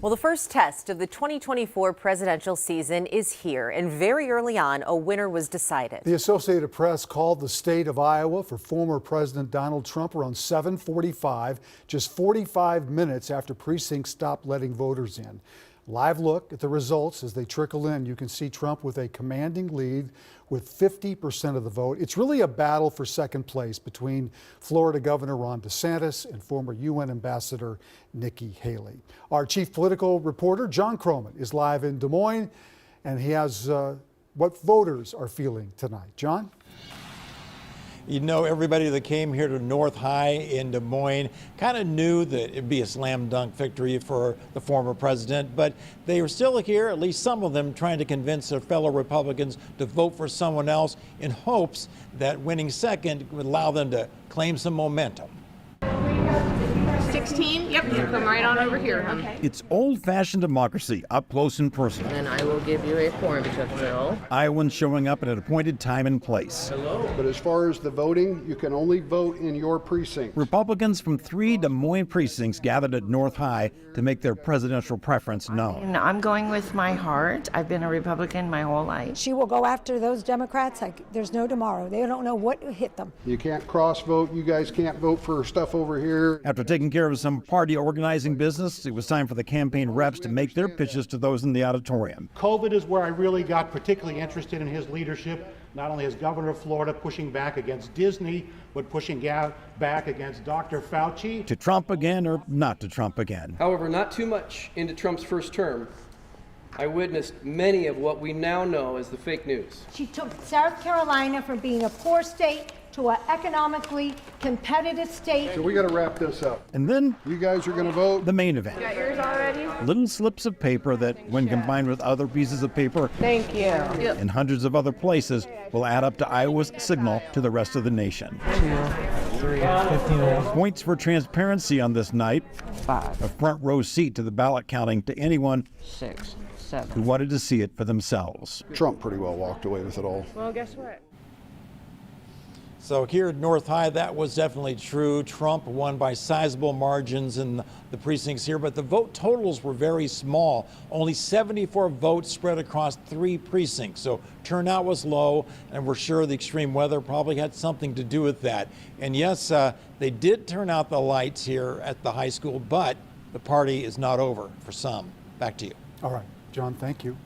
Well, the first test of the 2024 presidential season is here, and very early on, a winner was decided. The Associated Press called the state of Iowa for former President Donald Trump around 7:45, just 45 minutes after precincts stopped letting voters in. Live look at the results as they trickle in. You can see Trump with a commanding lead with 50% of the vote. It's really a battle for second place between Florida Governor Ron DeSantis and former UN Ambassador Nikki Haley. Our chief political reporter, John Croman, is live in Des Moines, and he has what voters are feeling tonight. John? You know, everybody that came here to North High in Des Moines kind of knew that it'd be a slam dunk victory for the former president, but they were still here, at least some of them, trying to convince their fellow Republicans to vote for someone else in hopes that winning second would allow them to claim some momentum. 16? Yep, you come right on over here. Okay. It's old-fashioned democracy, up close and personal. And I will give you a form to fill. Iowans showing up at an appointed time and place. But as far as the voting, you can only vote in your precinct. Republicans from 3 Des Moines precincts gathered at North High to make their presidential preference known. And I'm going with my heart. I've been a Republican my whole life. She will go after those Democrats like there's no tomorrow. They don't know what hit them. You can't cross-vote. You guys can't vote for stuff over here. After taking care of some party organizing business, it was time for the campaign reps to make their pitches to those in the auditorium. COVID is where I really got particularly interested in his leadership, not only as governor of Florida, pushing back against Disney, but pushing back against Dr. Fauci. To Trump again or not to Trump again? However, not too much into Trump's first term, I witnessed many of what we now know as the fake news. She took South Carolina from being a poor state to an economically competitive state. So we got to wrap this up. And then you guys are going to vote. The main event. Got yours already? Little slips of paper that, when combined with other pieces of paper, Thank you. in hundreds of other places, will add up to Iowa's signal to the rest of the nation. 2, 3, 15. Points for transparency on this night. 5, A front row seat to the ballot counting to anyone 6, who 7. wanted to see it for themselves. Trump pretty well walked away with it all. Well, guess what? So here at North High, that was definitely true. Trump won by sizable margins in the precincts here, but the vote totals were very small. Only 74 votes spread across 3 precincts. So turnout was low, and we're sure the extreme weather probably had something to do with that. And yes, they did turn out the lights here at the high school, but the party is not over for some. Back to you. All right, John, thank you.